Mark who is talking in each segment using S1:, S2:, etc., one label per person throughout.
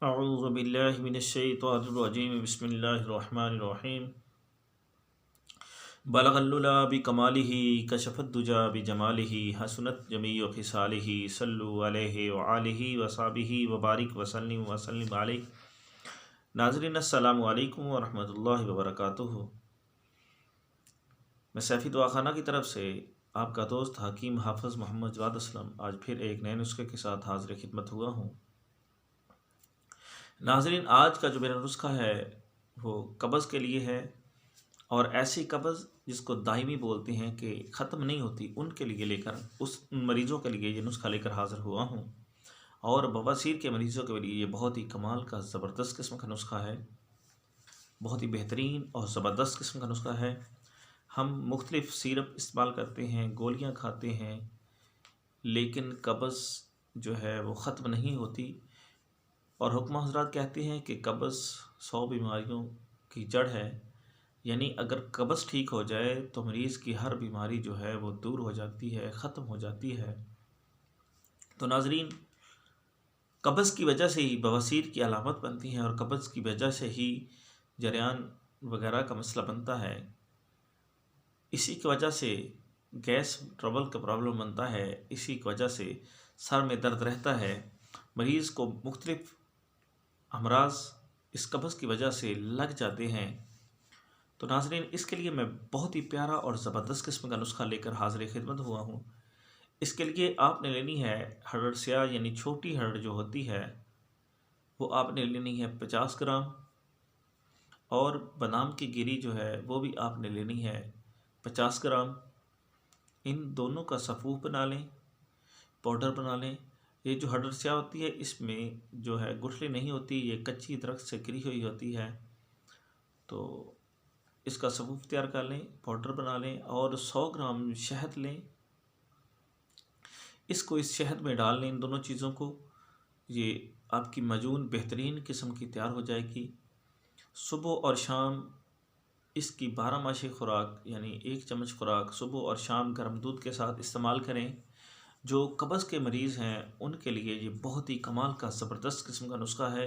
S1: अऊज़ु बिल्लाहि मिनश्शैतानिर्रजीम बिस्मिल्लाहिर्रहमानिर्रहीम बलगल्लुला बिकमालिही कशफद्दुजा बिजमालिही हसनत जमीउ खिसालिही सल्लु अलैहि व आलिहि व सहाबिही व बारिक वसल्लिम अलैहि। नाज़रीन अस्सलामु अलैकुम व रहमतुल्लाहि व बरकातुहू। मैं सैफ़ी दुआखाना की तरफ से आपका दोस्त हकीम हाफ़िज़ मोहम्मद जवाद असलम आज फिर एक नए नुस्खे के साथ हाज़िर खिदमत हुआ हूँ। नाज़रीन, आज का जो मेरा नुस्खा है वो कब्ज़ के लिए है, और ऐसी कब्ज़ जिसको दायमी बोलते हैं कि ख़त्म नहीं होती, उनके लिए लेकर उस मरीज़ों के लिए ये नुस्खा लेकर हाज़िर हुआ हूँ। और बवासीर के मरीज़ों के लिए ये बहुत ही कमाल का ज़बरदस्त किस्म का नुस्खा है, बहुत ही बेहतरीन और ज़बरदस्त किस्म का नुस्खा है। हम मुख्तलिफ़ सिरप इस्तेमाल करते हैं, गोलियाँ खाते हैं, लेकिन कब्ज़ जो है वो ख़त्म नहीं होती। और हुक्मा हज़रात कहते हैं कि कब्ज़ 100 बीमारियों की जड़ है, यानी अगर कब्ज़ ठीक हो जाए तो मरीज़ की हर बीमारी जो है वो दूर हो जाती है, ख़त्म हो जाती है। तो नाज़रीन, कब्ज़ की वजह से ही बवासीर की अलामत बनती है, और कब्ज़ की वजह से ही जरियान वगैरह का मसला बनता है। इसी की वजह से गैस ट्रबल का प्रॉब्लम बनता है, इसी की वजह से सर में दर्द रहता है। मरीज़ को मुख्तलिफ़ अमराज इस कब्ज़ की वजह से लग जाते हैं। तो नाज़रीन, इसके लिए मैं बहुत ही प्यारा और ज़बरदस्त किस्म का नुस्खा लेकर हाज़िर खिदमत हुआ हूँ। इसके लिए आपने लेनी है हरड़ स्याह, यानी छोटी हरड़ जो होती है वो आपने लेनी है 50 ग्राम, और बादाम की गिरी जो है वो भी आपने लेनी है 50 ग्राम। इन दोनों का सफ़ूफ बना लें, पाउडर बना लें। ये जो हरड़ स्याह होती है इसमें जो है गुठली नहीं होती, ये कच्ची दरख्त से गिरी हुई होती है। तो इसका सफ़ूफ तैयार कर लें, पाउडर बना लें, और 100 ग्राम शहद लें। इसको इस शहद में डाल लें, इन दोनों चीज़ों को। ये आपकी मजून बेहतरीन किस्म की तैयार हो जाएगी। सुबह और शाम इसकी 12 माशी खुराक यानी 1 चम्मच खुराक सुबह और शाम गर्म दूध के साथ इस्तेमाल करें। जो कब्ज़ के मरीज़ हैं उनके लिए ये बहुत ही कमाल का ज़बरदस्त किस्म का नुस्खा है,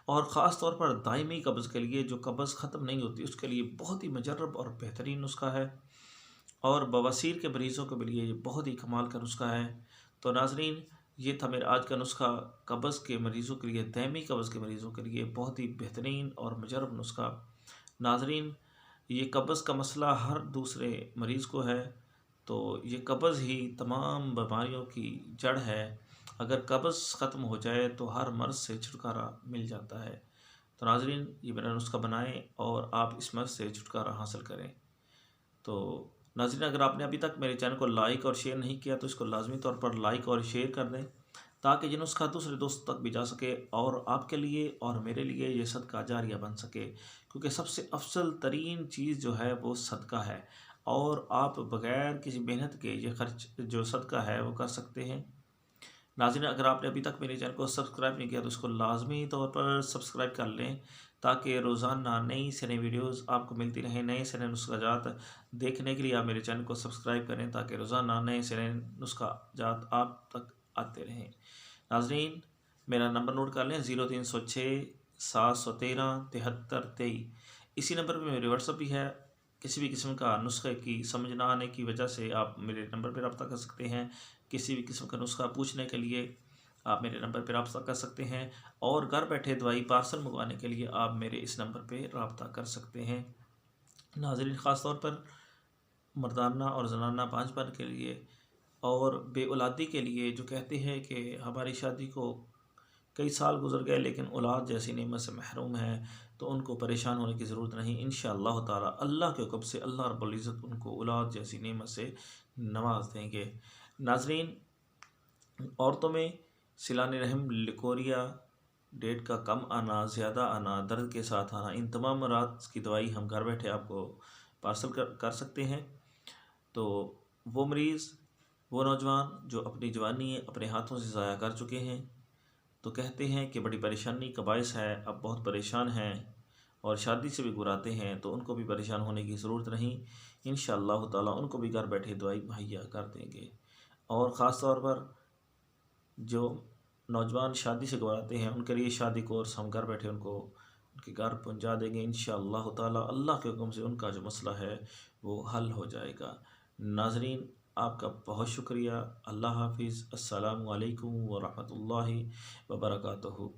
S1: और ख़ास तौर पर दायमी कब्ज़ के लिए, जो कब्ज़ ख़त्म नहीं होती, उसके लिए बहुत ही मुजर्रब और बेहतरीन नुस्खा है। और बवासीर के मरीज़ों के लिए ये बहुत ही कमाल का नुस्खा है। तो नाज़रीन, ये था मेरा आज का नुस्खा कब्ज़ के मरीज़ों के लिए, दायमी कब्ज़ के मरीज़ों के लिए बहुत ही बेहतरीन और मुजर्रब नुस्खा। नाज़रीन, ये कब्ज़ का मसला हर दूसरे मरीज़ को है, तो ये कब्ज़ ही तमाम बीमारियों की जड़ है। अगर कब्ज़ ख़त्म हो जाए तो हर मर्ज़ से छुटकारा मिल जाता है। तो नाज़रीन, ये मेरा नुस्खा बनाएं और आप इस मर्ज़ से छुटकारा हासिल करें। तो नाज़रीन, अगर आपने अभी तक मेरे चैनल को लाइक और शेयर नहीं किया तो इसको लाजमी तौर पर लाइक और शेयर कर दें, ताकि ये नुस्खा दूसरे दोस्तों तक भी जा सके और आपके लिए और मेरे लिए ये सदका जारिया बन सके। क्योंकि सबसे अफसल तरीन चीज़ जो है वो सदका है, और आप बग़ैर किसी मेहनत के ये खर्च जो सदका है वो कर सकते हैं। नाज़रीन, अगर आपने अभी तक मेरे चैनल को सब्सक्राइब नहीं किया तो इसको लाजमी तौर पर सब्सक्राइब कर लें, ताकि रोज़ाना नई से नई वीडियोज़ आपको मिलती रहें। नए से नए नुस्ख़ाजात देखने के लिए आप मेरे चैनल को सब्सक्राइब करें, ताकि रोज़ाना नए से नए नुस्ख़ाजात आप तक आते रहें। नाज़रीन, मेरा नंबर नोट कर लें, 0306 713 7323। इसी नंबर पर मेरे व्हाट्सअप भी है। किसी भी किस्म का नुस्खे की समझ ना आने की वजह से आप मेरे नंबर पर रब्ता कर सकते हैं। किसी भी किस्म का नुस्खा पूछने के लिए आप मेरे नंबर पर रब्ता कर सकते हैं, और घर बैठे दवाई पार्सल मंगवाने के लिए आप मेरे इस नंबर पर रब्ता कर सकते हैं। नाज़रीन, ख़ास तौर पर मर्दाना और ज़नाना पांचपन के लिए और बेऔलादी के लिए, जो कहते हैं कि हमारी शादी को कई साल गुजर गए लेकिन औलाद जैसी नेमत से महरूम है, तो उनको परेशान होने की ज़रूरत नहीं। इंशाअल्लाह ताला अल्लाह के हुक्म से अल्लाह रब्बुल इज़्ज़त उनको औलाद जैसी नेमत से नवाज देंगे। नाज़रीन, औरतों में सिलाने रहम, लिकोरिया, डेट का कम आना, ज़्यादा आना, दर्द के साथ आना, इन तमाम अमराज की दवाई हम घर बैठे आपको पार्सल कर सकते हैं। तो वो मरीज़, वो नौजवान जो अपनी जवानी अपने हाथों से ज़ाया कर चुके हैं, तो कहते हैं कि बड़ी परेशानी का बायस है, अब बहुत परेशान हैं और शादी से भी घबराते हैं, तो उनको भी परेशान होने की ज़रूरत नहीं। इंशाअल्लाह ताला उनको भी घर बैठे दवाई मुहैया कर देंगे। और ख़ास तौर पर जो नौजवान शादी से घबराते हैं, उनके लिए शादी कोर्स हम घर बैठे उनको उनके घर पहुंचा देंगे इंशाअल्लाह ताला। अल्लाह के हुक्म से उनका जो मसला है वो हल हो जाएगा। नाजरीन, आपका बहुत शुक्रिया। अल्लाह हाफिज़। अस्सलामु अलैकुम व रहमतुल्लाहि व बरकातुहू।